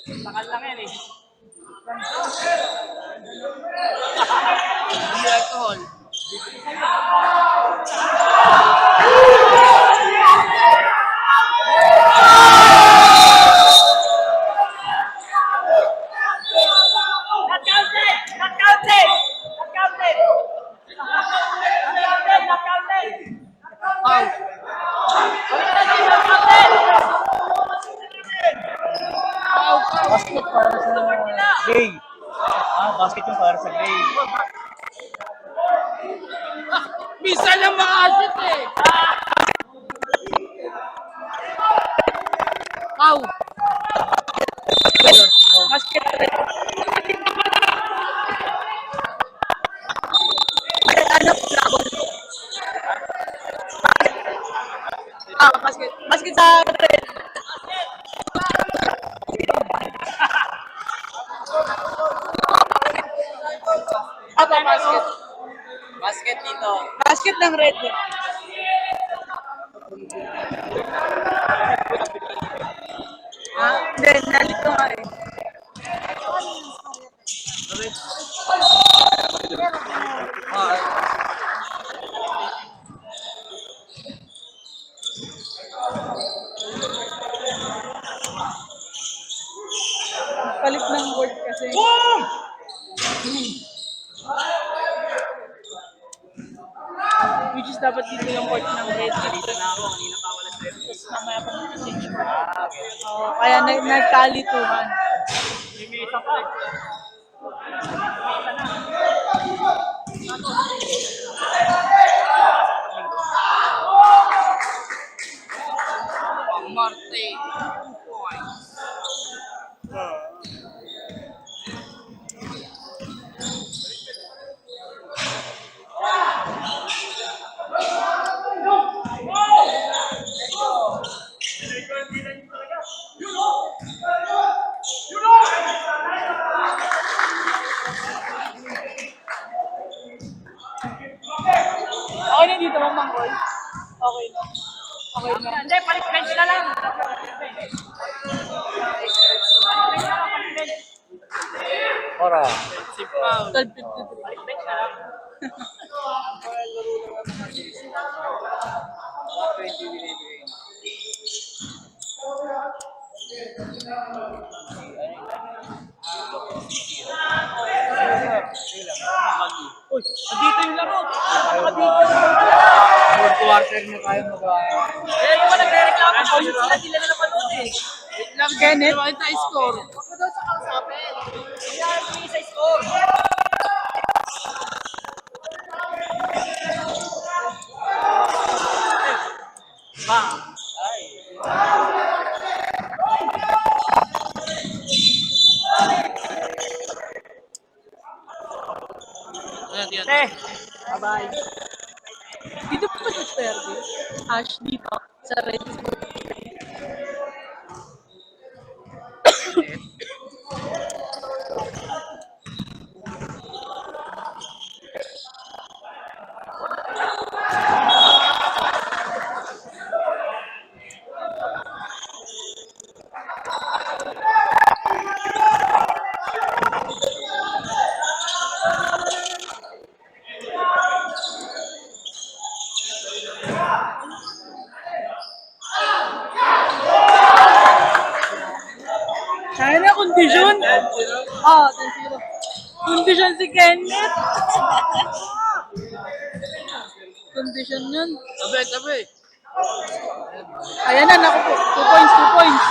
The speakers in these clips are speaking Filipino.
Takal lang yan eh. Hindi alcohol. Basket para sa Gray. Basket yung para sa Gray. Bisa lang makasit eh. Pau. Basket. Basket. Basket sa red. Apa basket? Basket dito. Basket ng red. Hindi, nalito nga eh. Palit ng board kasi. Which is dapat dito yung board ng red. Dito na ako, kanina pa wala sa'yo. Tapos mamaya pa mag-change board. Kaya nagkalituhan. May isa pa eh. Marte. Okay na dito, Mang Mangkol. Okay na. Okay na. Hindi, palit bench na lang. Ora. Si Paul. 12:53. Palit bench na lang. Uy, andito yung laro. Fourth quarter na tayo Kaya naman nagre-reklamo ko, yung sila na napanood eh. Lang Kenneth, bakit sa score? Huwag mo daw sa kausapin. Kaya hindi sa score. Bang! Ay! Bye-bye. Dito pa sa Sterde? Ash, dito. Sa red. Kaya na kondisyon? Oo, 10-0. Kondisyon si Kenneth. Kondisyon yun. Tabi. Ayan na, naku po. 2 points, 2 points.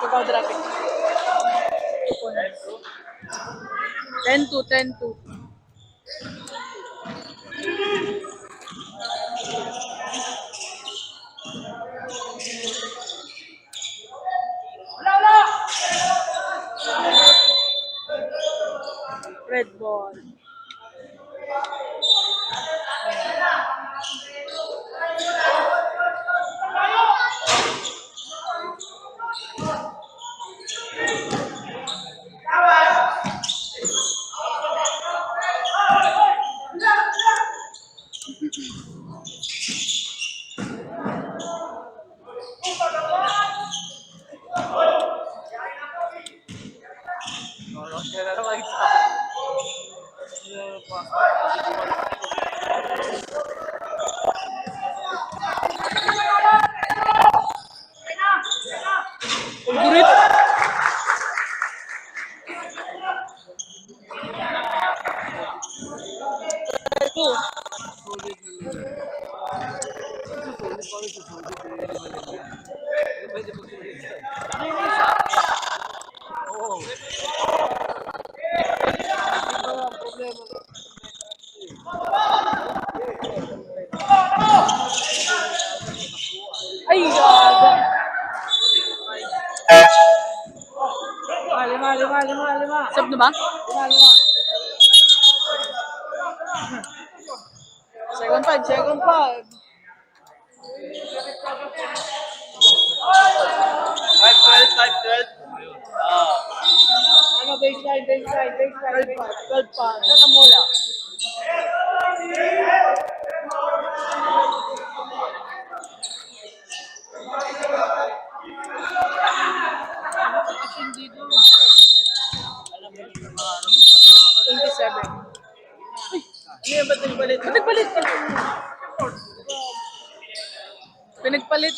Ikaw, traffic. 2 points. 10-2, 10-2. Red ball. Kaya na naman isa. Gurit. Ito. Oo. Ay, gaga. Lima. Sab na ba? Lima. Second five. 5-12. Ano, baseline. 12 pa. Saan ang bola? Dito. 27. Ano yan, ba't nagbalit? Ba't nagpalit? Pinagpalit.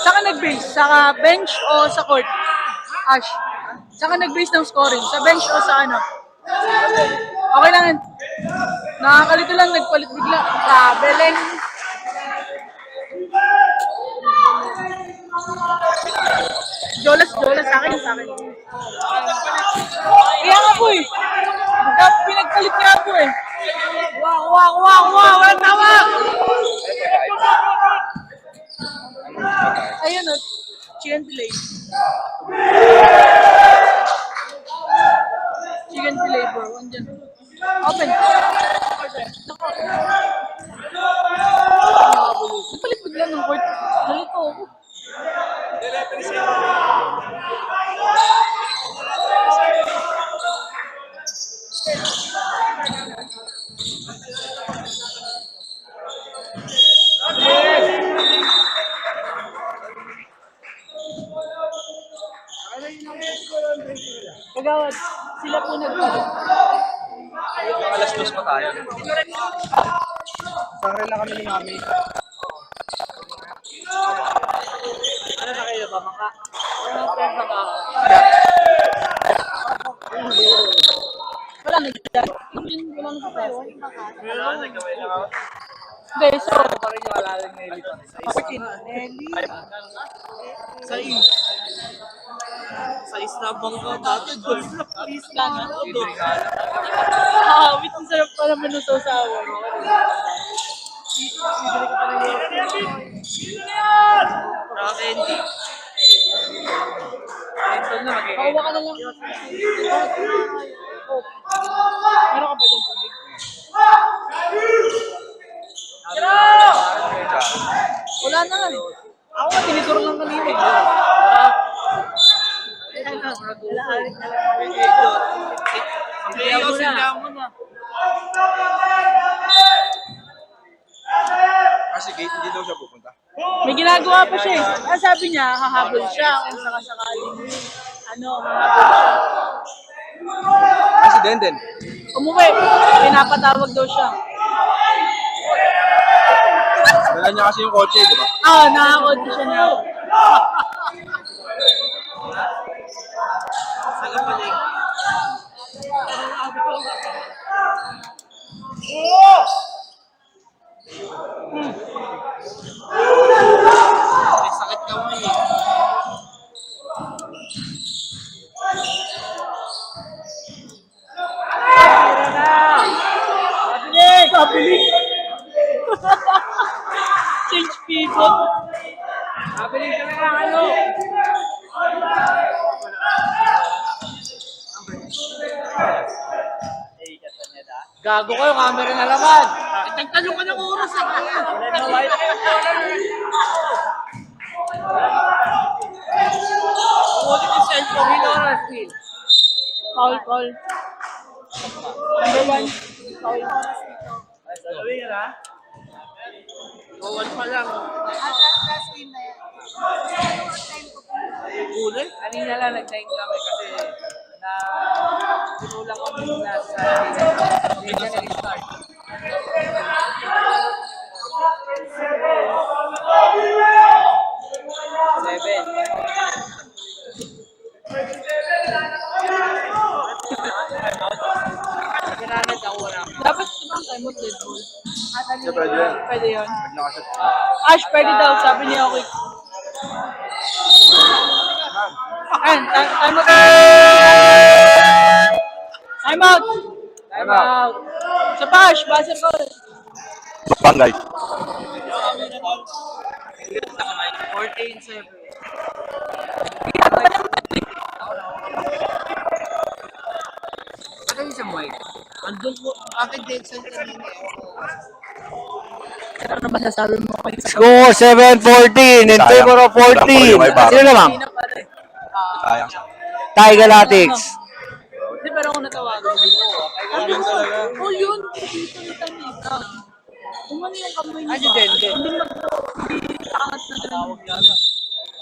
Saan ka nag-base? Sa bench o sa court? Ash. Saan ka nag-base ng scoring? Sa bench o sa ano? Okay lang yan. Nakakalito lang, nagpalit bigla. Traveling. Jolas, sa akin. Kaya nga po eh. Pinagpalit nga po eh. Wow, walang tawag! Ayun o, chicken fillet. Chicken fillet bro, andyan. Open. Napalit bigla ng court. Nalito ako. Kagawad, sila po nagpalit. Alas 2 pa tayo. Sangre lang kami ni Mami. Ano na kayo ba, Maka? Wala nagdala. Wala nagdala. Wala, nagkamay lang ako. Guys, so, Pa rin yung alalang na ilito. Nelly. Sa bangka dati, golf na Please lang. Wait, ang sarap pala manuto sa awon. Naka-candy. Ito na, Kawa ka na lang. Oh. Meron ka ba dyan tubig? Wala na nga eh. Ako nga, tinituro lang kanina eh. Kasi gate, hindi daw siya pupunta. May ginagawa pa siya eh. Ang sabi niya, hahabol siya kung sakasakaling hahabol siya. Kasi Denden. Umuwi, pinapatawag daw siya. Dala niya kasi yung kotse, di ba? Oo, nakakot siya na. Sa kapalig. May sakit ka mo eh. Pabilik! Change people. Pabiling ka na ano? Gago ko, yung camera na laman. Nagtanong ka ng oras eh. What is cellphone? Hindi oras, Phil. Call. Number 1. Call. Sabi nga na. Buwan pa lang. Last game na yan. Huli? Kanina lang nag-time kami kasi na sinulang kami na sa hindi na nag-start. Seven. Kinanad ako na. Dapat ibang time mo Red Bull. Pwede yun. Pwede yun. Ash, pwede daw. Sabi niya okay. Time out. Time out. Time out. Sa pa, Ash. Buzzer call. Bangay. 14-7. Ano yung isang mic? Andun ko, akin din sa kanina. Ano masasabi mo kayo sa Score 7-14 in favor of 14. Sino naman? kanina pa rin? Sayang. Thai Galactics. Hindi, pero ako natawagan. Oh, yun. Dito ni Tanika. Kung ano yung kamay niya. Ay, si Dende. Hindi mag-angat na Tawag ganun. na.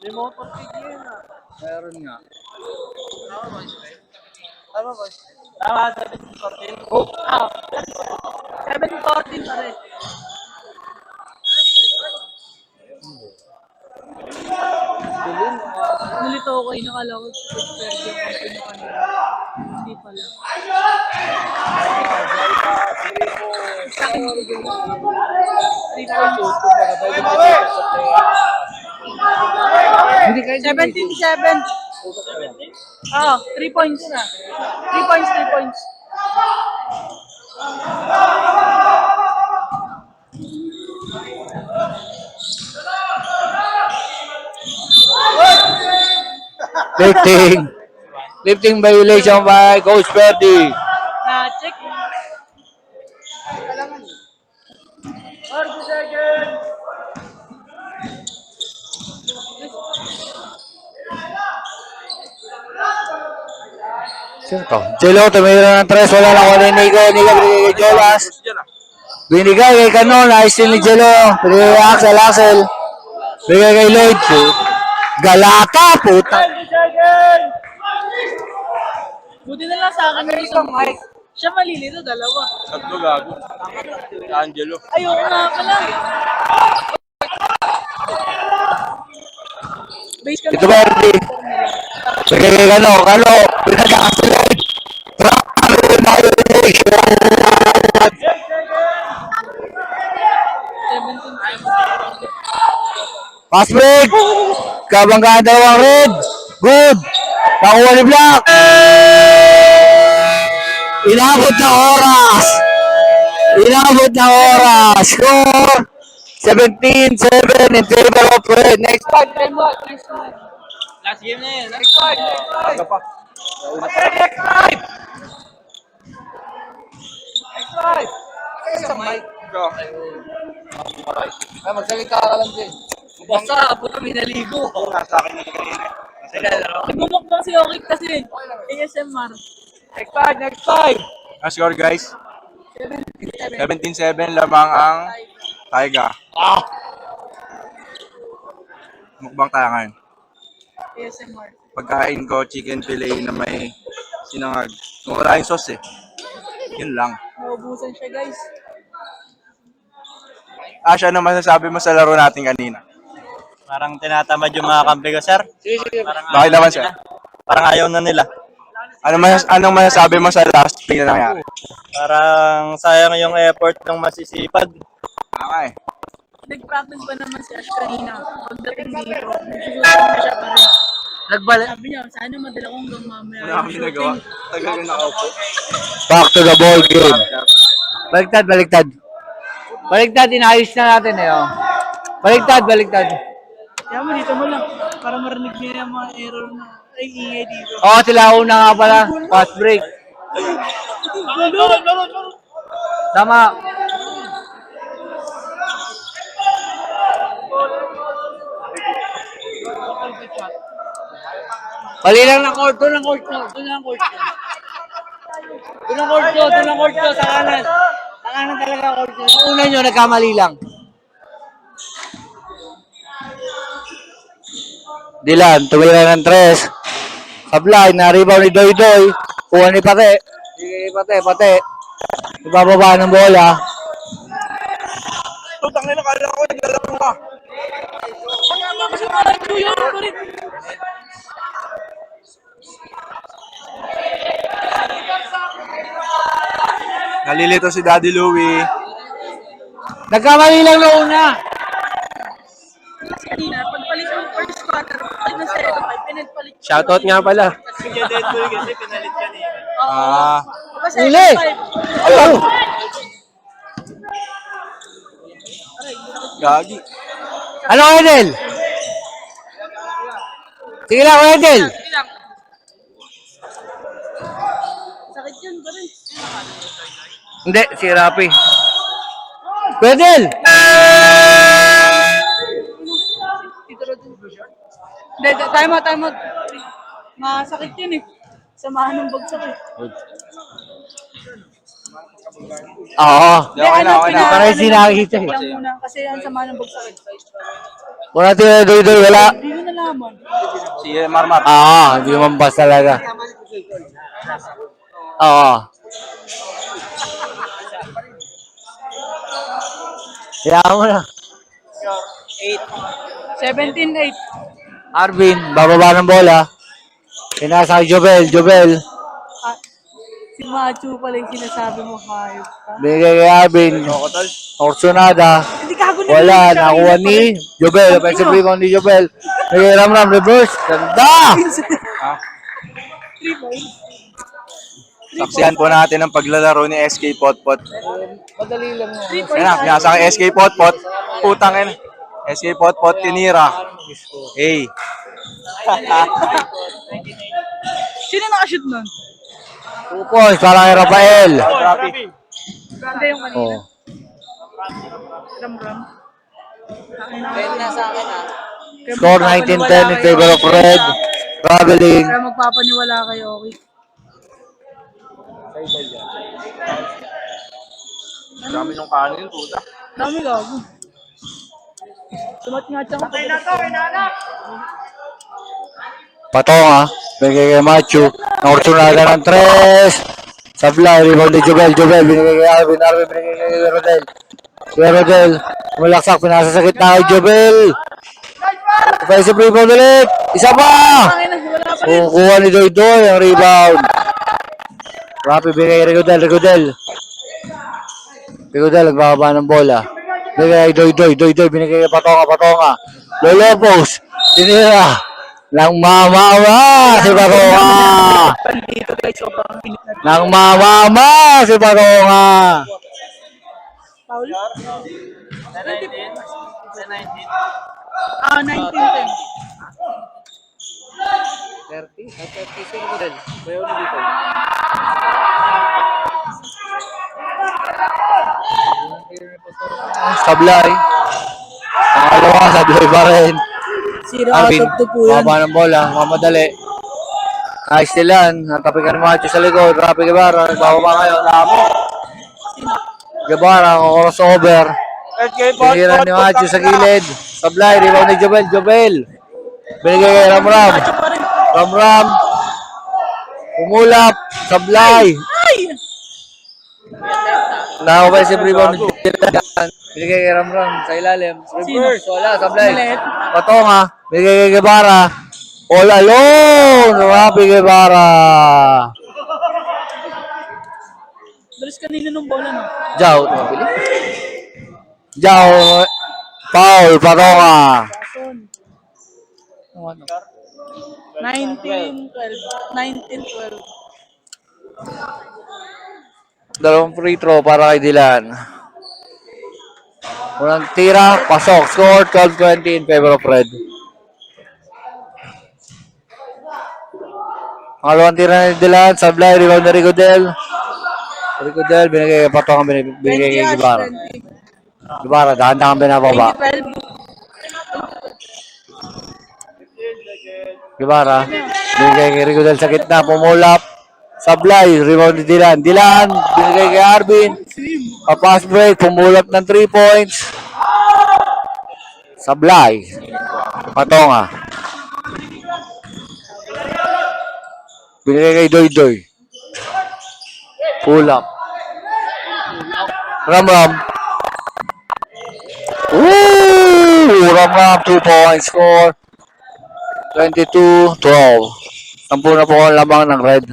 May motor kit yun ah. Meron nga. Tama ba? Tama ba? Tama, 7-14. Ah, 7-14 pa rin. Nalito ako kayo nakala ko pwede yung company kanila. Hindi pala. Sa akin, 17-7. Ah, 3 points na. 3 points, 3 points. Lifting violation by Coach Ferdy. Check. 40 seconds. Sino to? Jello, tumira ng 3. Wala lang ko ni Nico. Nico, binigay kay Jolas. Binigay kay Canon. Ayos din ni Jello. Binigay kay Axel. Axel. Binigay kay Lloyd. Galata, puta. 20 seconds. Buti na lang sa akin yung isang mic. Siya malilito, dalawa. Tatlo gago. Si Angelo. Ayoko nga pala. Base ka Ito ba, Ferdy? Binigay kay Canon. Canon. Binigay kay Axel. Pass break! Kabanggaan dalawang red! Good! Nakuha ni Black! Inabot na oras! Inabot na oras! Score! 17-7 in favor of red. Next part! Last game na yun. Next part. Aga pa. Isang mic. Go. Ay, magsalita ka lang din. Basta, puto minaligo. Nasa akin na kanina. Bumukbang si Okik kasi. ASMR. Next part. Ang score guys. 17-7 lamang ang Taiga. Mukbang tayo ngayon. ASMR. Pagkain ko, chicken fillet na may sinangag. Kung wala yung sauce eh. Yun lang. Naubusan siya, guys. Ash, ano masasabi mo sa laro natin kanina? Parang tinatamad yung mga kampi ko, sir. Parang Bakit naman sir? Parang ayaw na nila. Anong masasabi mo sa last play na nangyari? Parang sayang yung effort ng masisipag. Okay. Nag-practice pa naman si Ash kanina. Pagdating dito, nagsususunod na siya pa rin. Nagbalik. Sabi niya, sana madala kong hanggang mamaya. Wala kami nagawa. Tagal na nakaupo. Back to the ball game. Baliktad. Baliktad, inayos na natin eh. Oh. Baliktad. Kaya mo, dito mo lang. Para marinig niya yung mga error na ay ingay dito. Oo, sila una nga pala. Fast break. Tama. Pali lang ng court. Doon ang court ko. Doon ang court ko. Doon ang court ko. Doon ang court ko. Sa kanan. Sa kanan talaga court ko. Yung una nyo, nagkamali lang. Dilan, tumira ng 3. Sablay, na-rebound ni Doy Doy. Kuha ni Pate. Sige, Pate. Ibababa ng bola. Tutang nila, kala ko, naglalaro ka. Nalilito si Daddy Louie. Nagkamali lang na una. Kanina, pagpalit ng first quarter, pag na second, ay pinagpalit. Shoutout nga pala. Kaya Deadpool kasi pinalit yan eh. Kasi Huli! Ayun! Gagi. Ano, Edel? Sige lang, Edel. sakit yun, ba rin? Hindi, si Rapi. Edel! Hindi, time out. Masakit yun eh. Samahan ng bagsak eh. Oo. Hindi, Okay na. Parang sinakita eh. lang muna, kasi ang sama ng bagsak eh. Wala tira Doy Doy, wala. Hindi ko nalaman. Si Marmar. Hindi mampas talaga. Oo. Hayaan mo na. 17-8. Arvin, bababa ng bola. Pinasa kay Jobel. Ah, si Machu pala yung sinasabi mo, hayop ka. Bigay kay Arvin. Orsunada. Hindi ka ako Wala, nakuha ni Jobel. Offensive rebound ni Jobel. Bigay Ramram, reverse. Ganda! 3 points. Saksihan po natin ang paglalaro ni SK Potpot. Madali lang mo. 3 Yan points. na, pinasa kay SK Potpot. Putang ina. SK Potpot, tinira. Hey. Sino nakashoot nun? 2 points para kay Rafael. Hindi yung kanina. Oh. Ram. Score 19-10 in favor of Red. Traveling. Kaya magpapaniwala kayo, okay? Dami ng kanin, puta. Dami gago. Sumat nga tsaka. Patonga. Bigay kay Machu. Naursunada ng 3. Sablay. Rebound ni Jobel. Binigay kay Arvin. Binigay kay Rodel. Rodel. Malaksak. Pinasa sa gitna kay Jobel. Offensive rebound ulit. Isa pa! Wala pa rin. Kukuha ni Doy Doy ang rebound. Rapi bigay kay Rigodel. Rigodel nagbababa ng bola. Bigay kay Doy Doy binigay kay Patonga. Lolopos. Tinira. Nang mamama si Patonga. Nang mamama si Patonga. Paul? 19. 19-10. 30. Sablay. Pangalawa, Sablay pa rin. Alvin, baba ng bola, mamadali. Kaistilan, natapikan mo sa likod. Rapi Guevara, nagbababa ngayon. Lamo. Guevara, crossover. Piniran ni Macho sa gilid. Sablay, rebound ni Jobel. Binigay kay Ramram. Umulap. Sablay. Na-offensive rebound ni Jobel. Binigay kay Ramram sa ilalim. Reverse. Wala, Sablay. Patonga. Binigay kay Guevara. All alone. Rapi Guevara. Dalis kanina nung bola, no? Jao. Paul. Patonga. 19-12. Dalawang free throw para kay Dilan. Unang tira, pasok. Score 12-20 in favor of Red. Pangalawang tira ni Dilan. Sablay, rebound na Rigodel. Ricodel, binigay kay Patonga, binigay 20 kay Ash, Gibara. 20. Gibara, dahan-dahan binababa. 2012. Gibara, binigay kay Ricodel sa gitna, pumulap. Sablay, rebound ni Dilan. Dilan, binigay kay Arvin. Pass break, pumulap ng 3 points. Sablay. Patonga. Binigay kay Doy. Pull up. Ram. Ram, 2 points score. 22-12. 10 na po ang lamang ng red.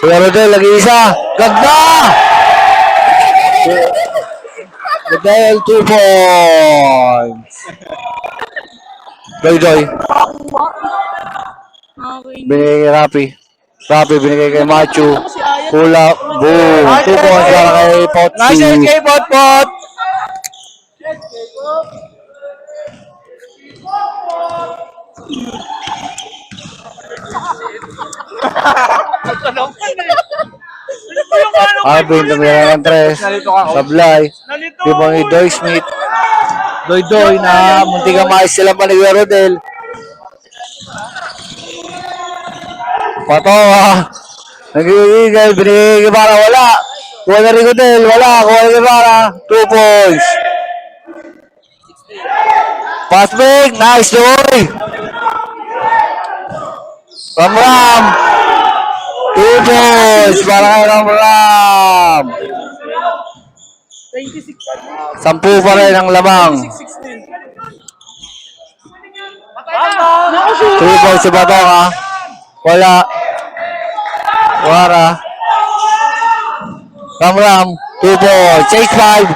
Kuya Rodel, lagi isa. Ganda! Rodel, 2 points. Doy. Okay. Binigay kay Rapi, binigay kay Machu. Pull up. Boom. 2 points para kay Potsi. Nice kay Pot. Arvin, tumira ng 3. Sablay. Ibang ni Doy Smith. Doy na muntik ang maayos sila pa ni Kuya Rodel. Patonga. Nag-iigay. Binigay para wala. Kuha na rin Rodel. Wala. Kuha na rin para. 2 points. Pass break. Nice, Doy. Ram. 2 points para kay Ram. 26. 10 pa rin ang lamang. 16. 3 points si Patonga. Wala. Wara. Ram. 2 points. Chase 5.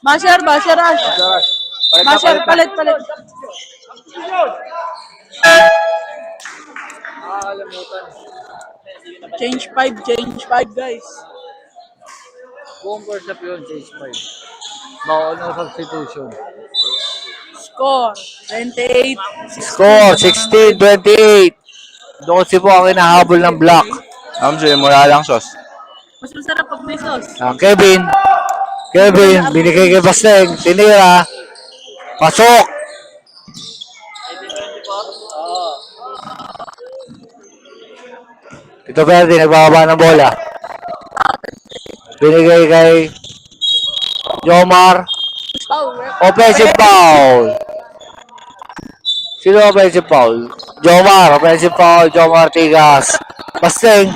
Basher, Ash. Basher, palit. Change 5, guys. Buong first up yun, Chase 5. Baka ano substitution. Score, 28. Score, 16-28. Doon si po ang hinahabol ng block. Amjay, mula lang sos. Mas masarap pag may sauce. Kevin, binigay kay Basteng. Tinira. Pasok. Ito Verde, nagbababa ng bola. Binigay kay Jomar. Offensive foul. Sino offensive foul? Jomar. Offensive foul. Jomar Tigas. Basteng.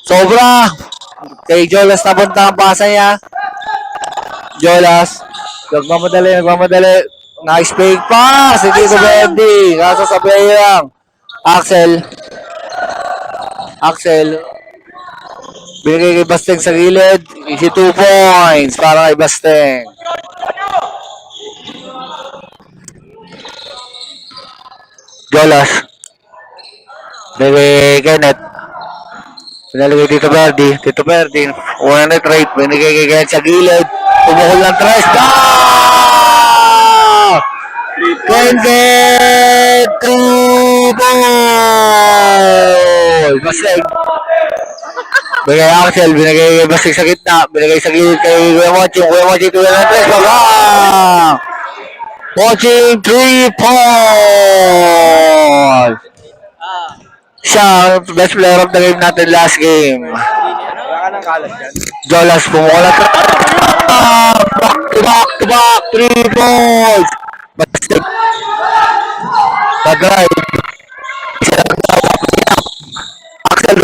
Sobra. Kay Jolas napunta ang pasa niya. Jolas. Nagmamadali. Nice fake pass. Hindi ko Verde. Nasa sa play lang. Axel. Binigay kay Basteng sa gilid. Easy 2 points para kay Basteng. Jolas. Binigay kay Kenneth. Pinalagay Tito Verdi. Una na trade. Binigay kay Kenneth sa gilid. Pumukol ng 3. Kenneth! 2 points! Basteng. Binigay Axel, binigay kay Basteng sa gitna, binigay sa gilid kay Kuya Moching, tuloy ng 3, babang! Moching, 3 points! Siya, best player of the game natin last game. Wala ka ng kalat yan. Jolas, pumukulat ka. Back to back, 3 points! Basteng. Tagay. Axel,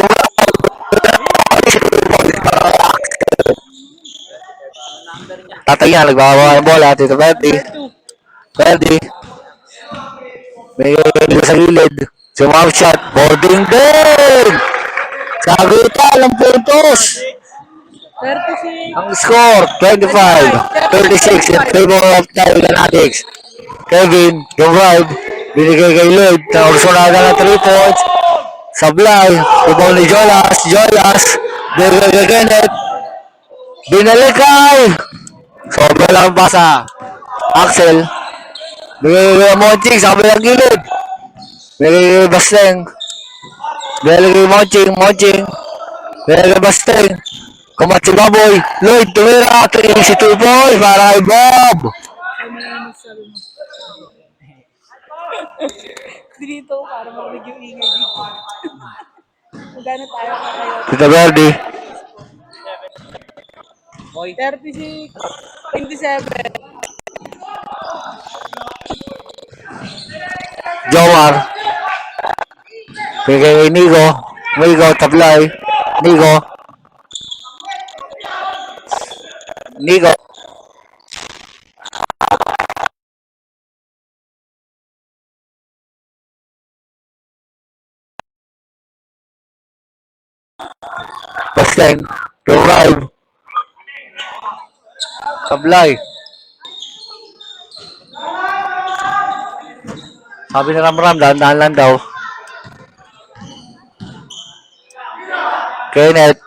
tatay niya, nagbabawa ng bola. Tito Verdi. May sa gilid. Sumam shot. Boarding din! Sagutan ang puntos. 36. Ang score, 25-36 in favor of Tayo Fanatics. Kevin, yung drive. Binigay kay Lloyd. Naursunada na 3 points. Sablay. Ibang ni Jolas. Binigay kay Kenneth. Binalikay! Sobra lang basa. Axel. Bigay kay Monching sa kabilang gilid. Bigay kay Basteng. Bigay kay Monching. Bigay kay Basteng. Kumatsi Baboy. Lloyd, tumira. Si Tupoy para kay Bob. Dito, para marinig yung ingay dito. Kung gano'n tayo kayo. Tita Verdi. 36, 27. Jomar. Bigay kay Nigo, tablay. Nigo. Basteng. Revive. Tablay. Sabi ni Ramram, dahan-dahan lang daw. Kenneth.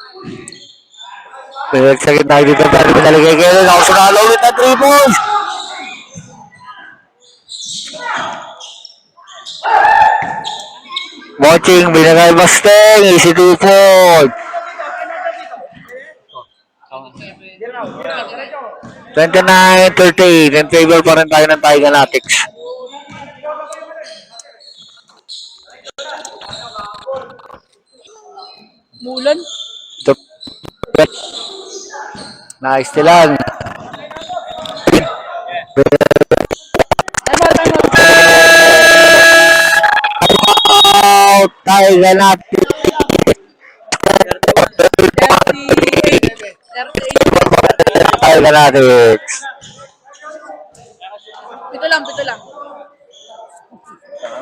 Pinag sa gitna dito pero pinaligay Kenneth. Ako sunalo ulit na 3 points. Watching, binagay Basteng. Easy 2 points. 29-13. In favor pa rin tayo ng Tiger Natics. Mulan. Nice tilan. Out! Tiger Natics. 38. Tiger Natics. Pito lang.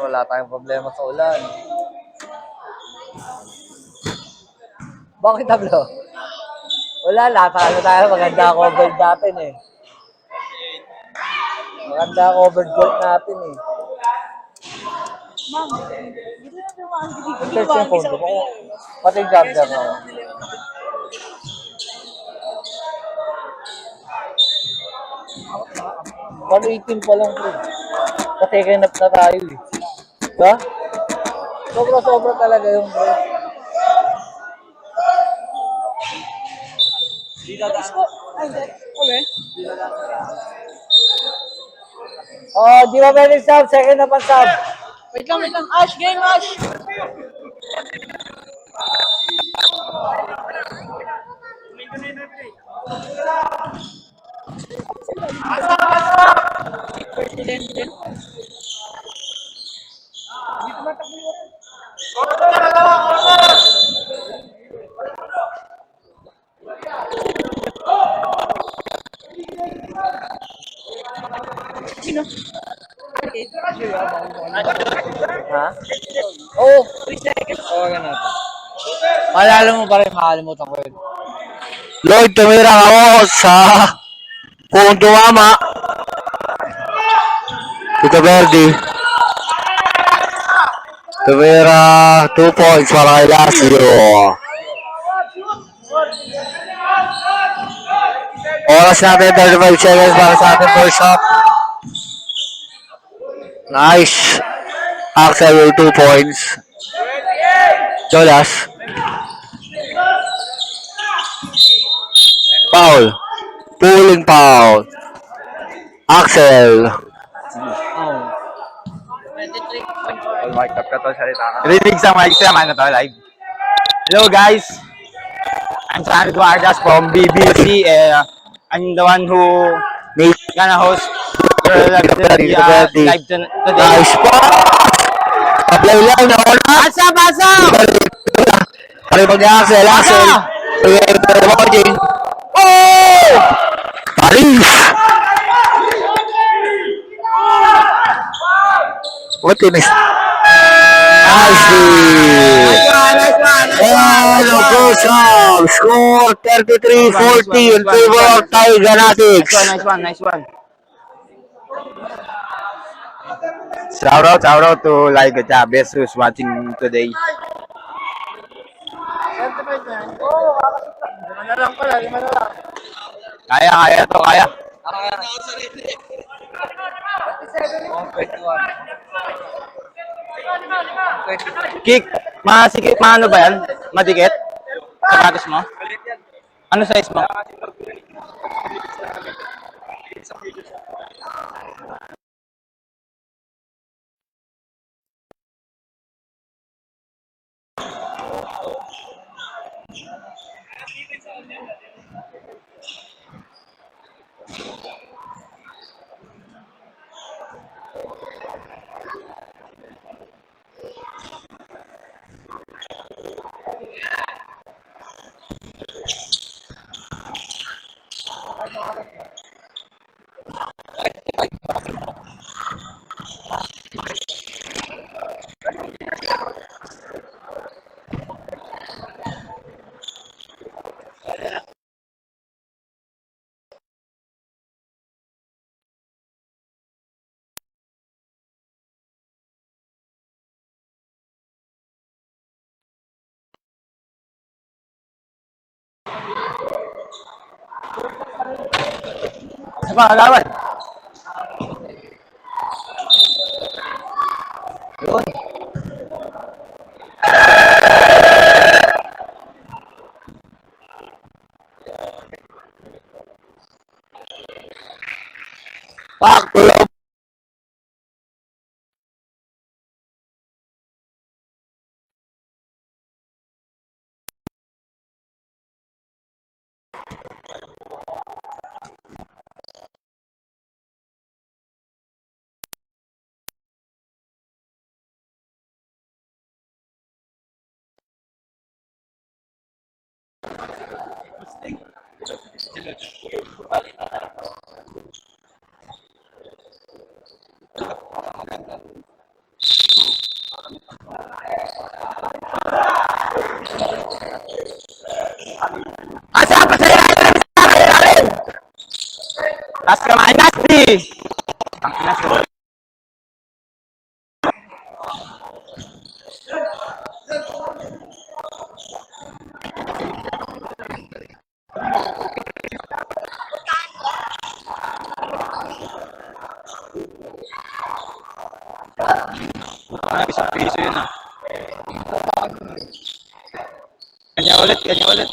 Wala tayong problema sa ulan. Bakit tablo? Wala lang. Paano tayo? Maganda covered natin eh. Maganda covered goal natin eh. Ma'am, dito na tumaan dito. Search yung phone ko. Pati yung charger na. Pag 18 pa lang bro. Kasi kinap na tayo eh. Diba? Sobra-sobra talaga yung bro. Okay. Oh, di ba pwede sub? Second na pa sub. Wait lang. Ash, game Ash. Sino? Ha? Oo. Tawagan natin. Maalala mo pa rin, makalimutan ko yun. Lloyd, tumira ako sa kung tumama. Tito Verdi. Tumira 2 points para kay Lazio. Oras natin 35 seconds para sa ating first shot. Nice. Axel with 2 points. Jolas. Foul. Pulling foul. Axel. Mic up ka to, salita ka. Rinig sa mic sa ano to, live. Hello guys. I'm San Guardas from BBC. I'm the one who gonna host live today. Nice pass. Apply lang na wala. Basa! Pare pag Axel. Oh! Paris. What in is? Nice. Hello, goes up. Score 33-40 in favor of Tiger Natics. Nice one. Shout out to like Chavez who's watching today. Lima na lang. Kaya to, kaya. Kick, masikip, maano ba yan? Madikit? Sapatos mo? Ano size mo? Ano ba, lawan? Yun. Pak, tulog. Asa, pasaya! Tas kamay, Nasty! Ang Nasty. Isang piso yun ah. Kanya ulit, kanya ulit.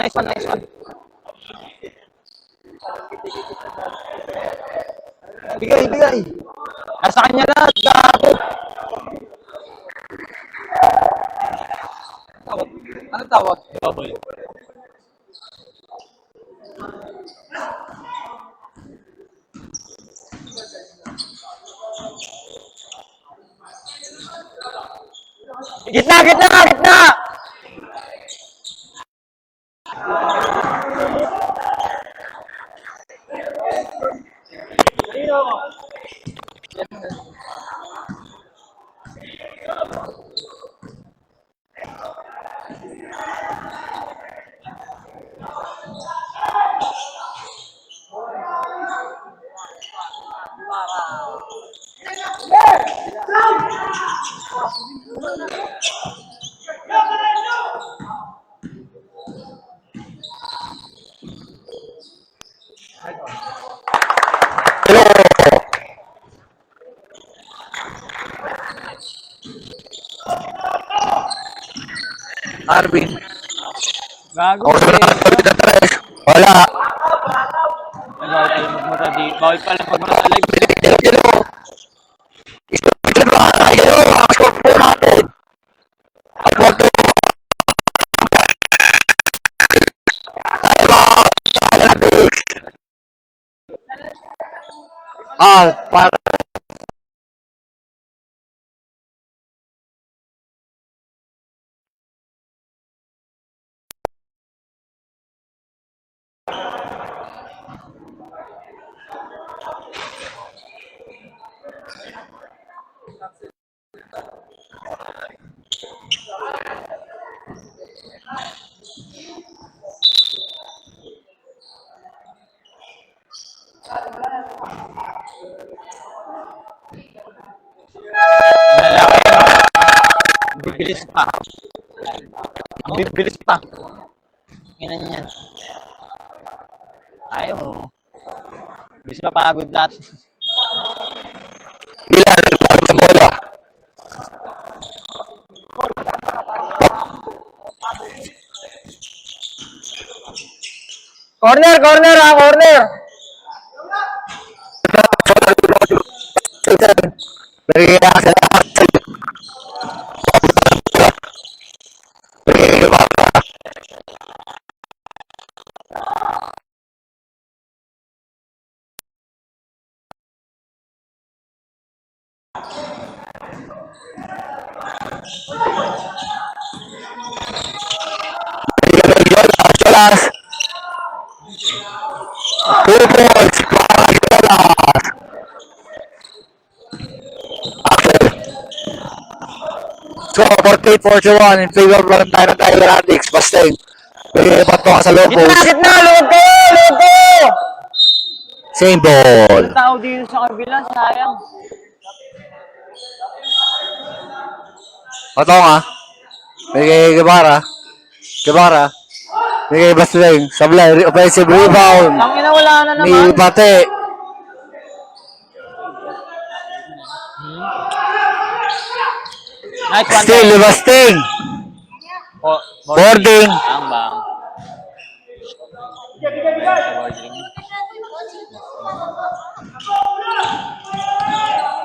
Nice one, nice one. Bigay, bigay. Nasa kanya lahat, gago. Ano tawag? Baboy. Gitna, gitna, gitna! Hello. Arvin. Gago. Ako sa nakapagod na 3. Wala. Bawal pala magmura di. Bawal pala magmura sa live. Hello. Ito ba? Hello. Ang score po natin. At wag to. Para Bibilis pa. Ang bibilis pa. Ganyan yan. Ayaw mo. Bilis pa pagod lahat. ilan sa bola. Corner, corner ha, corner. Jolas. 2 points. Jolas. So, 48-41 in favor of Valentine at Tiger Addicts. Basteng. Bigay pa to sa loob post. Gitna, luwag ko! Same ball. Tao dito sa kabila, sayang. Patong ah. Bigay Guevara. Guevara. Bigay Basteng. Sablay. Offensive rebound. Tangina, wala na Ni naman. Pate. Nice one. Still, Basteng. Boarding. Bang, bang.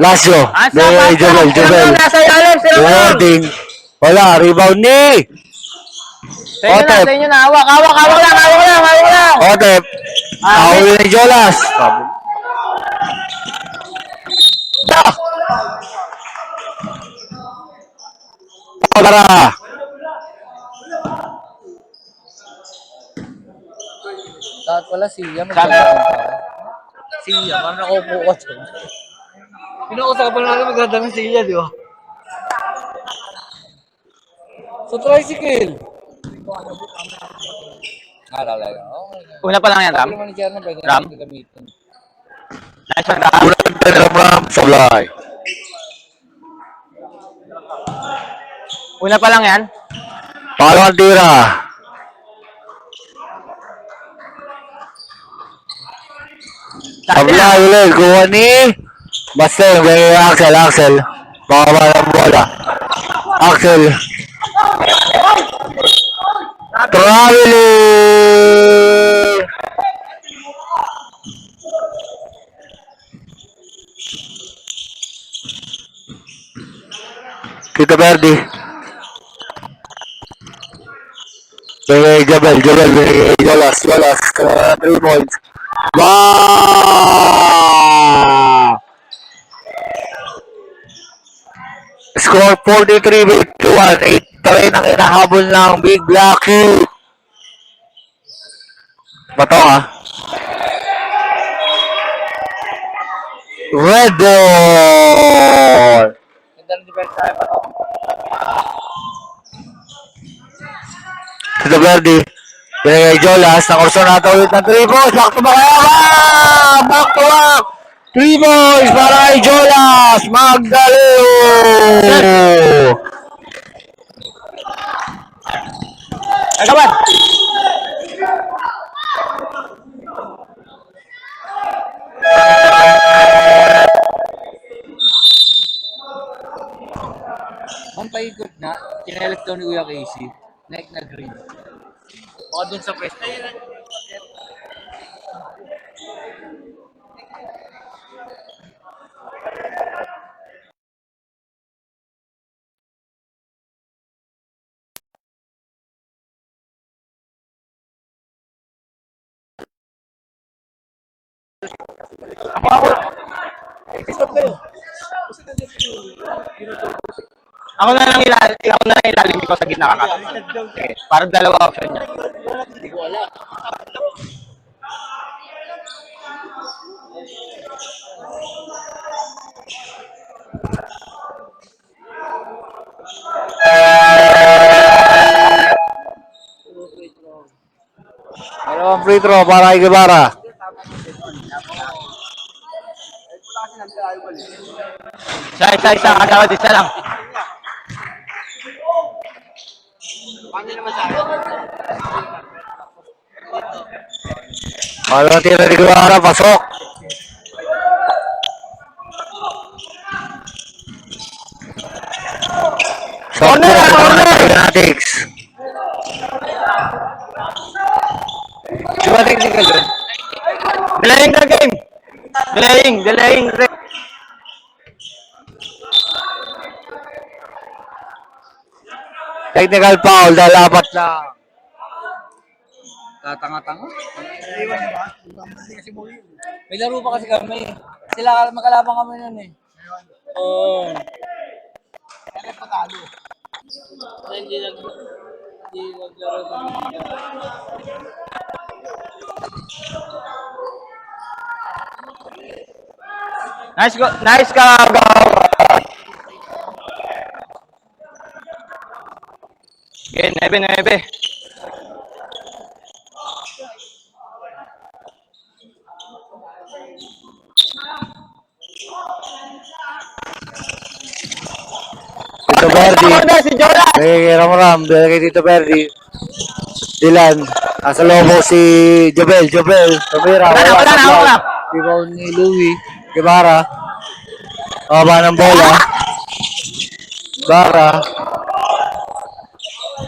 Lasio. Bigay Joel. Joel. Nasa ilalim, sino na? Boarding. Wala. Rebound ni. Sa inyo na, hawak lang. Otep. Nahuli ni Jolas. Tara. Lahat pala siya, Siya, parang nakaupo ko. Pinausapan natin magdadami siya, di ba? Sa tricycle. Talaga. Okay. Una pa lang yan, Ram. Manager na pwede Ram? natin gamitin. Nice one, Ram. Ram. Sablay. Una pa lang yan. Pangalawang tira. Sablay ulit. Kuha ni Basteng. Bigay Axel. Pakaba ng bola. Axel. Traveling. Tito Verdi. Bigay Jabel. Bigay Jolas. 3 points. Wow! Score 43-21. 8 pa rin ang inahabol ng Big Blacky. Bato ah. Red ball. Tito Verdi. Pinagay Jolas. Nakurso natin ulit ng 3 points. Back to back. Back to back. 3 points para kay Jolas. Magdaleo. Ay, kaban! ikot na, kinelas daw ni Kuya Casey. Like na green. Baka dun sa pwesto. Ako na lang ilalim ko sa gitna ka. Okay. Para dalawa option niya. Dalawang free throw para kay Guevara. Isa, kagawad isa lang. Dalawang tira ni Guevara, pasok. Corner! Fanatics. Diba technical yun? Delaying the game. Delaying. Technical foul, dahil apat lang. Tatanga-tanga. May laro pa kasi kami. Sila magkalabang kami nun eh. Oo. Hindi naglaro kami. Nice ka, go. Okay, 9. Tito Verdi. Si Jola. Kay Ram, kay Tito Verdi. Dylan. Nasa lobo si Jobel. Tumira. Wala na. Rebound ni Louie. Guevara. Baba ng bola. Guevara.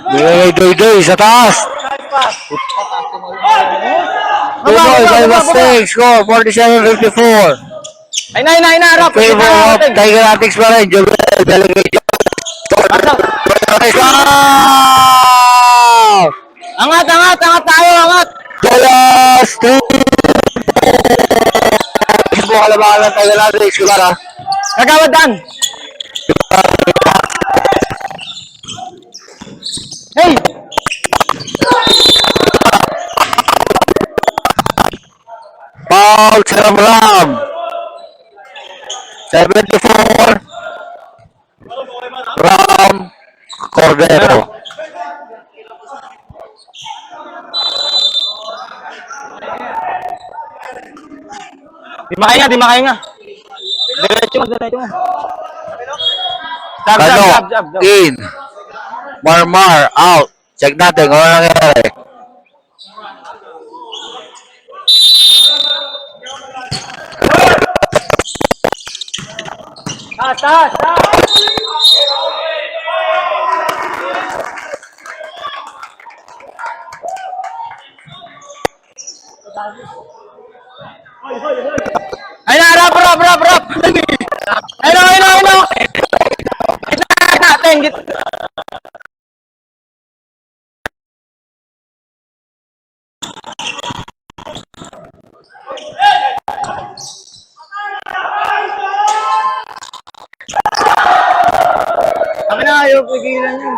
Bigay kay Doy sa taas. Tumoy by mistake. Score 47-54. Ay, harap. Favor of Tiger Athletics pa rin. Jobel. Delegate. Angat tayo. Jolas 3. Mismo kalabangan ng Tiger Athletics. Guevara. Kagawad Dan. Hey! Foul sa Ram. 74. Ram Cordero. Di makaya nga. Diretso mo. Jab. In. Marmar out. Check natin kung ano nangyari. Taas! Ay na, harap. Ayun. Natin. Kami na, ayaw pigilan yun.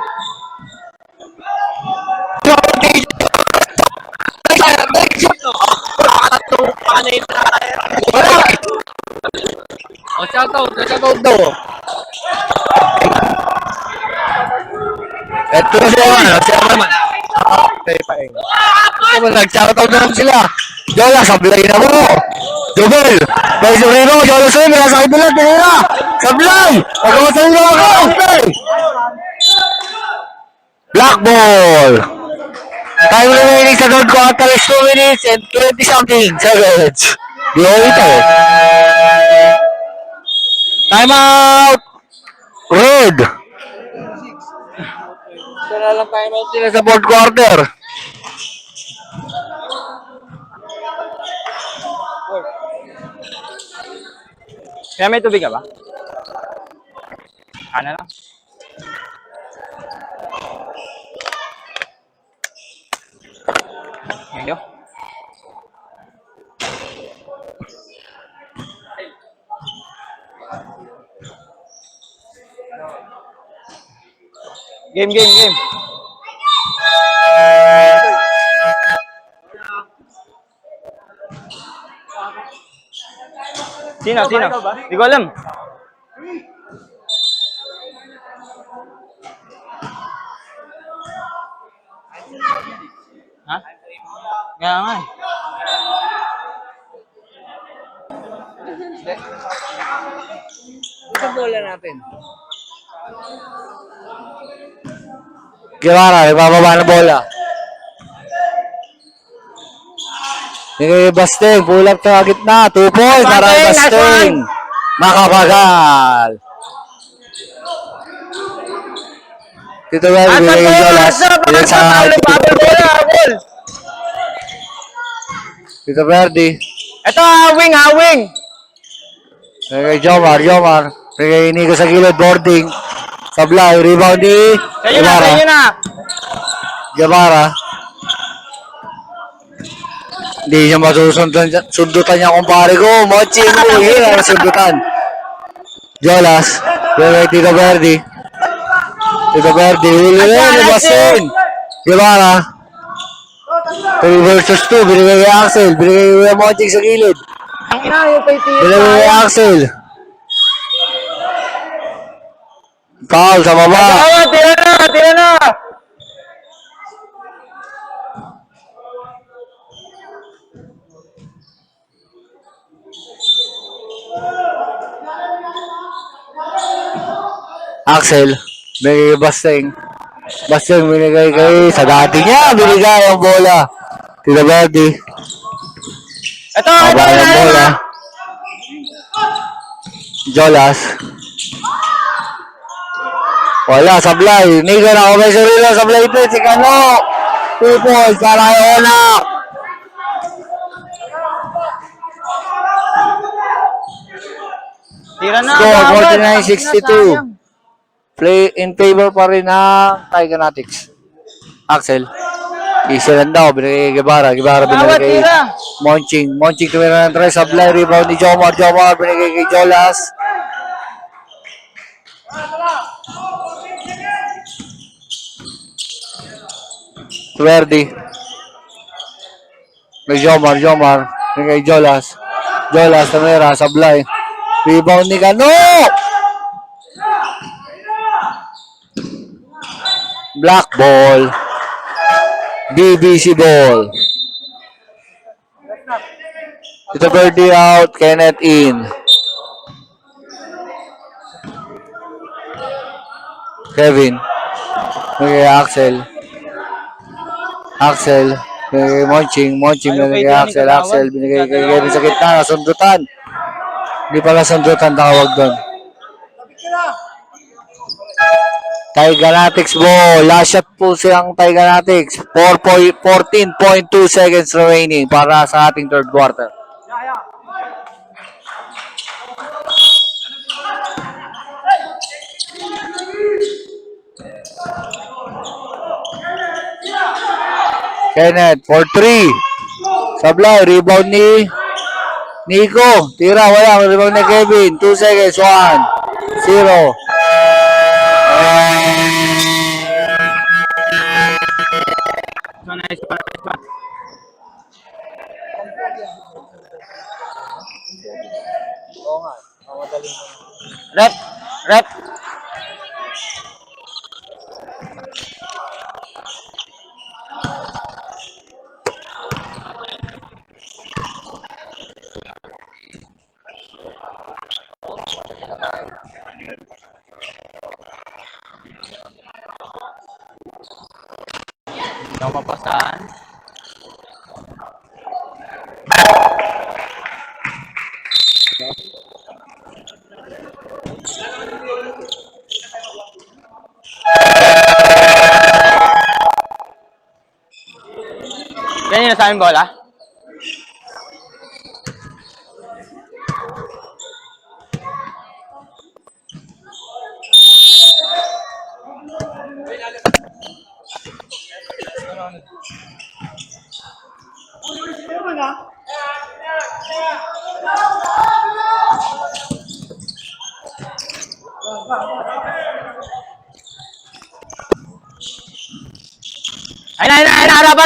O, shoutout daw. Ito siya naman. Nag-shoutout na lang sila. Jola, sablay na mo. Jobel. May Sorino, Jola Soy, may nasa kabilang, tinira. Sablay. Pagkawasan nyo ako. Black ball. Time remaining sa third quarter is 2 minutes and 20 something seconds. Di ko ito. Time out. Red. Ito na lang time out nila sa fourth quarter. Kaya may tubig ka ba? Ano lang? Thank you. Game. Sino? Hindi ko alam. Ha? Kaya nga eh. Ito bola natin. Guevara, nagbababa ng bola. Bigay Basteng, pull up sa gitna. 2 points para kay Basteng. Makapagal. Tito Verdi, bigay kay Jolas. Bigay sa Ball! Tito Verdi. Ito, hawing! Bigay kay Jomar. Bigay kay Nico sa gilid, boarding. Sablay, rebound ni Sa'yo na! Guevara. Hindi niya sundutan niya kumpare ko. Mochi mo, yun ang sundutan. Jolas. Bigay kay Tito Verdi. Huli ni Basteng. Guevara. 3 versus 2. Binigay kay Axel. Binigay kay Mochi sa gilid. Ang ina yung kay Tito. Binigay kay Axel. Foul sa baba. Tira na! Axel. Binigay kay Basteng. Basteng binigay kay sa dati niya. Binigay ang bola. Tito Verdi. Ito, Baba ng bola. Jolas. Wala, sablay. Nico na kumay sa rilo. Sablay ito. Si Kano. 2 points para kay Onak. Tira na. Score dapat. 49-62. Play in favor pa rin ng Tiganatics. Axel. Isa lang daw. Binigay kay Guevara. Binigay kay Tira. Monching tumira ng 3. Sablay. Rebound ni Jomar. Binigay kay Jolas. Verdi. May Jomar. Binigay kay Jolas. Tumira. Sablay. Rebound ni Kano. Black ball. BBC ball. Tito Verdi out. Kenneth in. Kevin. Binigay kay Axel. Binigay kay Monching binigay kay Axel. Binigay kay Kevin sa gitna. Nasundutan. Hindi pala sundutan tawag doon. Tiganatics ball. Last shot po siyang Tiganatics. 14.2 seconds remaining para sa ating third quarter. Kenneth for 3. Sablay. Rebound ni Nico. Tira. Wala. Rebound ni Kevin. 2 seconds. 1-0. Nice pass. Rep. Yung mapasaan. nyo na sa amin bola? Ayun, harap!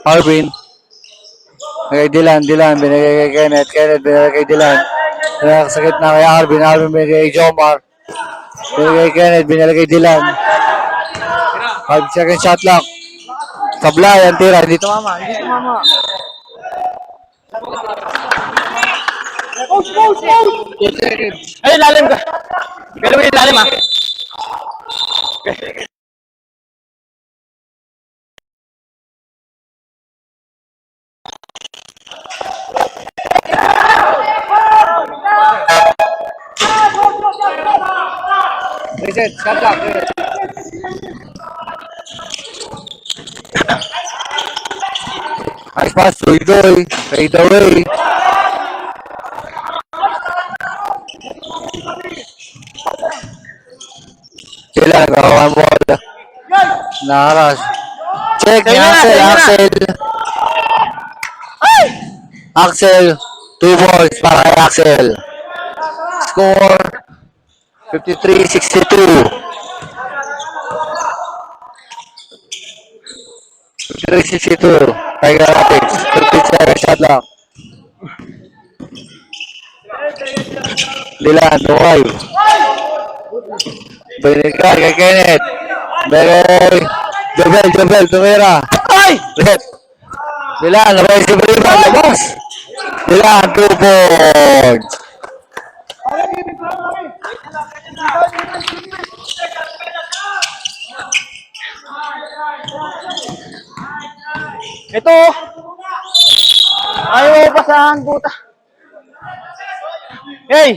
Arvin. Kay Dylan, binigay kay Kenneth, binigay kay Dylan. Sakit na kay Arvin, binigay kay Jomar. Binigay kay Kenneth, binigay kay Dylan. 5 second shot clock. Sablay, ang tira, hindi tumama. Ayun, lalim ka. Pero may lalim ah. Reset, shot clock. Nice pass, Doy. Fade away. Dylan, kawawan bola. Nakaras. Check ni Axel. 2 points para kay Axel. Score 53-62. 53-62. Tiger Rapids. 57 shot lang. Dylan, Duhay. Binigay kay Kenneth. Binigay. Jobel, tumira. Ay! Red. Dylan, labas si Brima, labas. Dylan, 2 points. Ito. Ayaw mo pasahan, puta. Hey!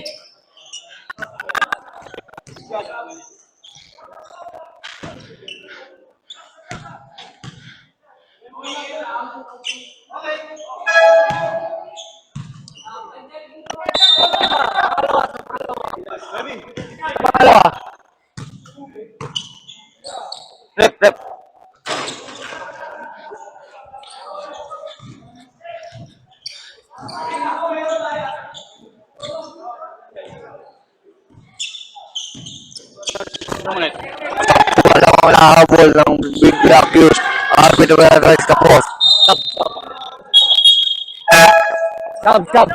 Pangalawa. Rep. Wala habol ng Big Black Hughes. Arvin na wala rin sa post. Stop.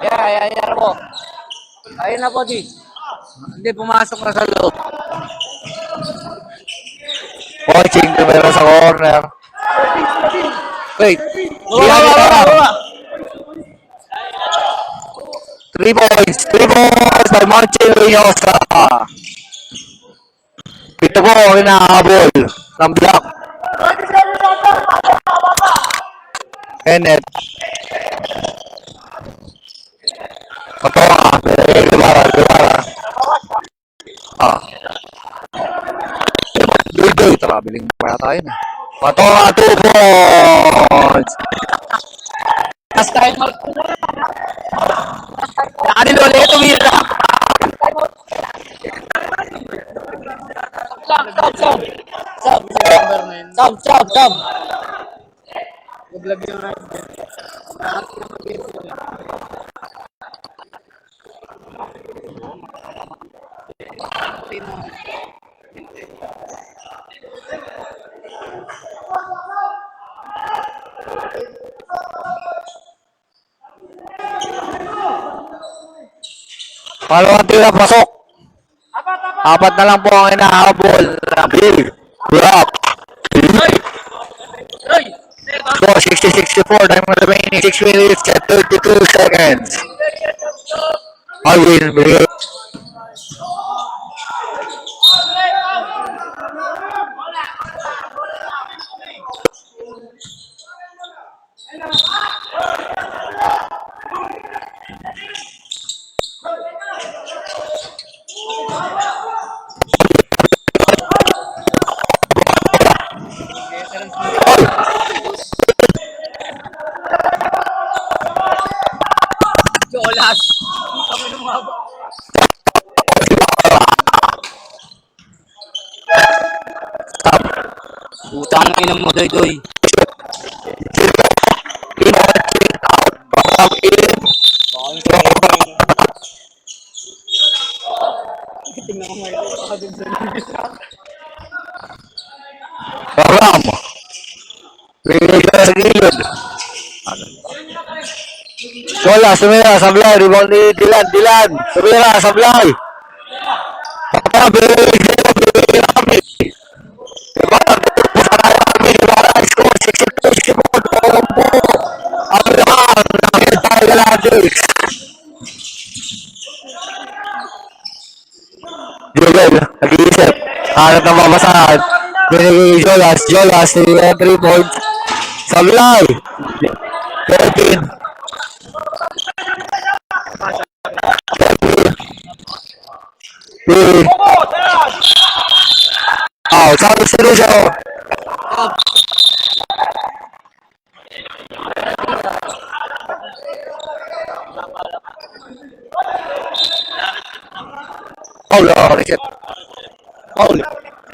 Yan po. Ayun na po, di. Hindi, pumasok na sa loob. Coaching tumira sa corner. Wait. Baba. 3 points by Marcin Reynosa. Ito po, hinahabol ng block. Kenneth. Patawa. Gumara. Doy. Trabiling pa tayo na. Patawa, 2 points. Nakadin ulit tumira. Stop. Palawang tira, pasok. Apat na lang po ang inahabol na Big Rock. Score 60-64. Time remaining 6 minutes and 32 seconds. Alvin, binigay. Jolas. Utang na inang mo, doy. Karam. Binigay ka sa gilid. Sumira, sablay, rebound ni Dilan, Sumira, sablay. Binigay kami. Score, 62, ang lahat, nakita ka natin. Joel, nag-iisip. Hanap ng mabasahan. Binigay Jolas, 3 points. Sablay. 13. Sabi si Lucio. Richard.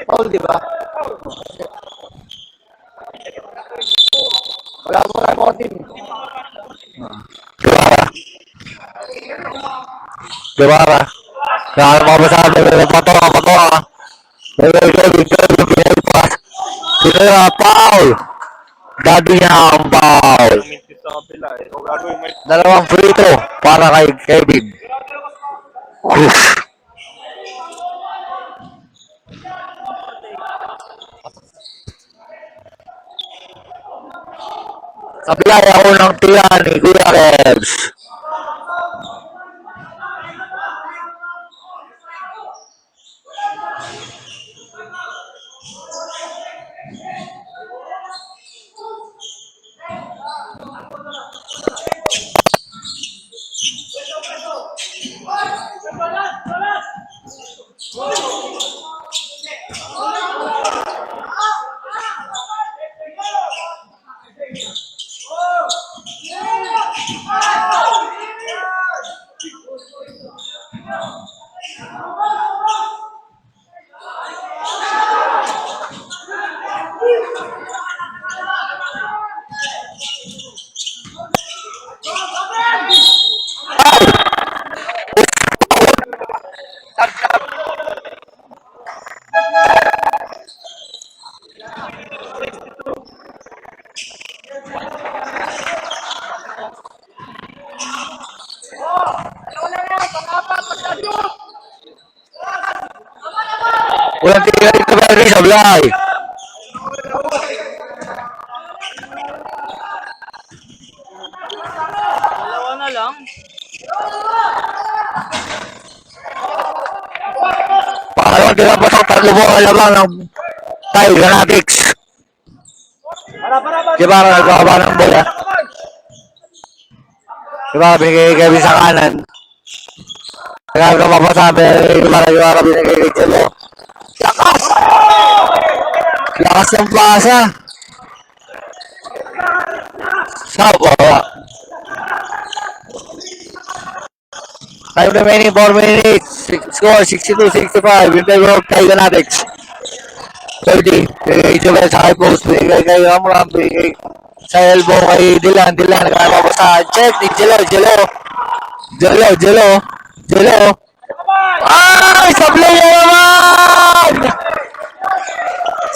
Paul, di ba? Wala mo kayo mga team. Guevara. Kaya mga masabi, patoka. Sinira, Paul. Dado niya ang foul. Dalawang free throw para kay Kevin. Sablay ako ng tira ni Kuya Rebs. Walang tira dito ba rin Sablay? Dalawa na lang. Pangalawang tinapasok, tatlo po ang lamang ng Thai Granatics. Kibara nagkakaba ng bola. Kibara binigay Kevin sa kanan. Nagkakaba pa sa amin. Kibara binigay kay Jello. Lakas! Lakas ng pasa. Sapo. Time remaining 4 minutes. Score 62-65 in favor of Thai Granatics. 30. Bigay Joel sa high post. Bigay kay Amram. Bigay sa elbow kay Dilan. Kaya mabasahan. Check ni Jello. Ay! Sablay na naman!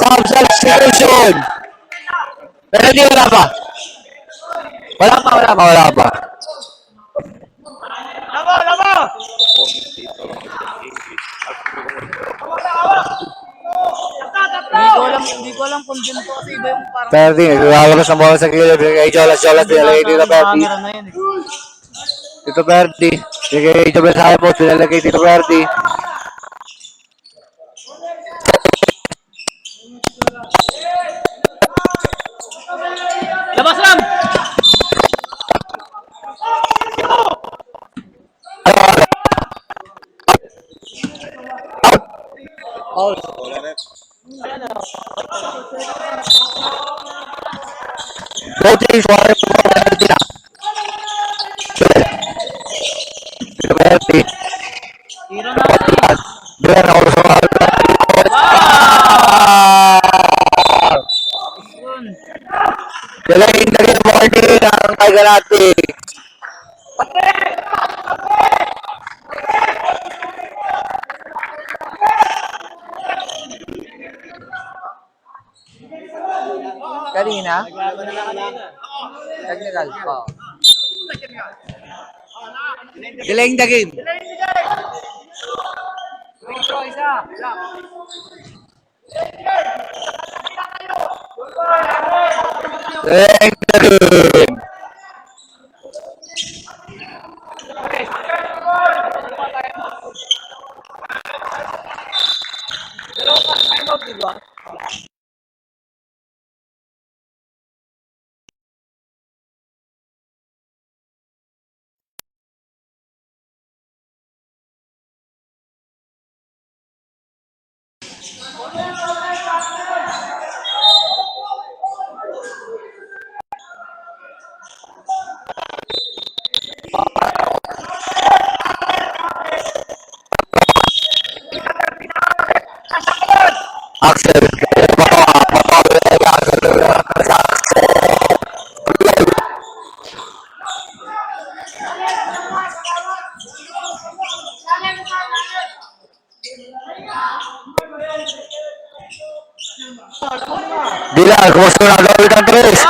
Substitution! Pero hindi wala pa. Wala pa. Hindi ko alam kung dyan po kasi iba yung parang 30. Lalabas ng bola sa gilid. Kay Jolas. Pinalagay dito 30. camera na yun eh. Dito 30. Bigay kay Jobel sa post. Pinalagay kay Tito Verdi. Labas lang! Coaching, suwari po po. Tito Verdi. Tira na ako. Bilang ako sa mga Galing na rin morning ang Tagalati. Kanina? Technical. Oh. Delaying the game. Galing na rin. Axel. Bilal, kumusta na gawin ang tres?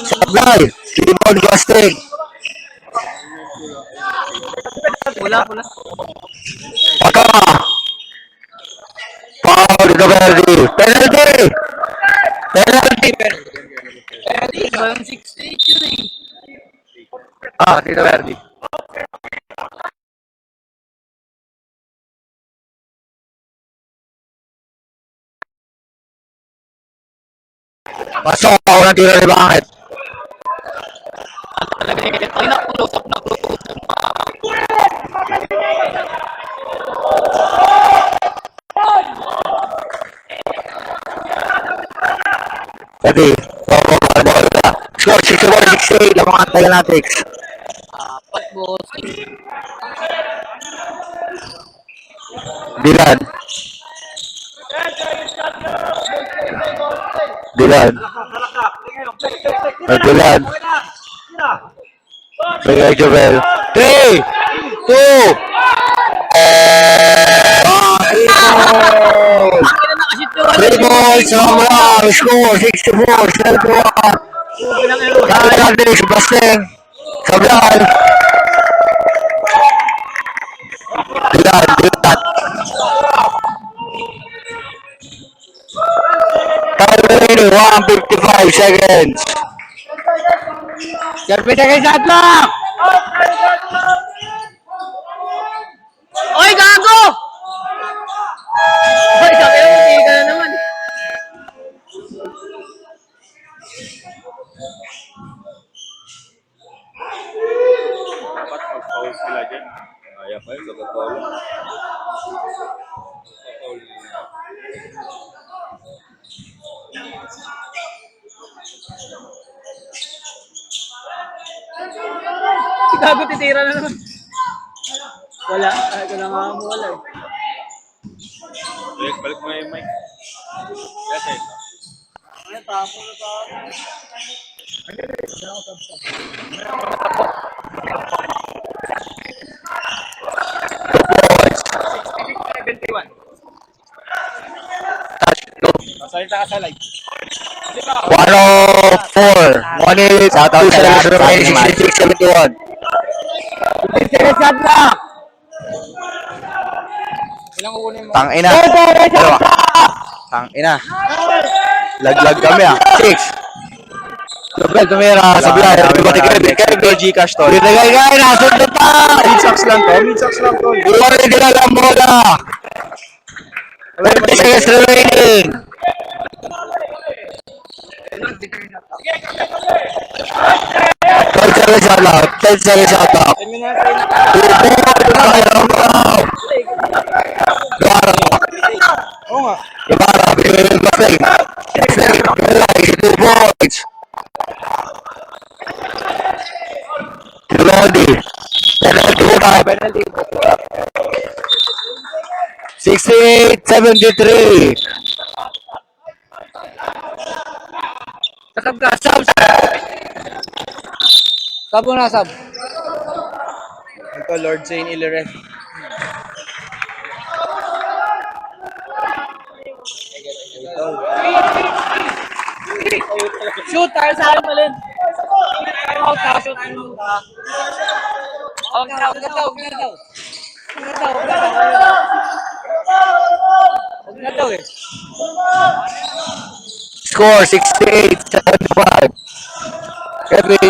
Sablay, keyboard casting. Pula, pula. Paka. Paul Tito Verdi. Penalty! Penalty! Iba yung 6-8 yun eh. Tito Verdi. Pasok ako ng tiro ni Bakit. Ay, nakulusok na kulusok. Ready? Ball ka. Score 61-68 lang mga Tagalatics. Apat, boss. Dilan. Dilan. Dilan. Bigay Jovel. 3, 2, Three balls, home run, score 64-71. Tagalatics, Basteng. Sablay. Dilan, Dilan. Time remaining, 1:55 seconds. Siyempre kay Sadlock! Oy, gago! Oy, sabi mo, hindi ka na naman. Dapat mag-foul sila dyan. Kaya pa yun, mag-foul. Si gago, titira na naman. Wala. Ay, ko na nga mo wala eh. Balik mo yung mic. Kasi ito. Masalita ka sa live. 104. 1-8. Shout out sa lahat. 66-71. Tangina. Dalawa. Tangina. Laglag kami ah. 6. Sablay, tumira. Sablay. Gcash to. Binigay ka na. Sunod Mid-socks lang to. Mid-socks lang to. Iwan na nila lang bola. 30 seconds remaining. Third seconds shot out. 10 seconds shot out. Ibarra, mistake. 2 points. Lodi. Penalty time. 68-73. Sab ka, sab. Sab mo na, sab. Ito, Lord Zane Ilere. Shoot, tayo sa akin malin. Out na, shoot. Out na, huwag na daw, huwag na daw. Huwag na daw, huwag na daw. Huwag na daw eh. Score 68-75. Kevin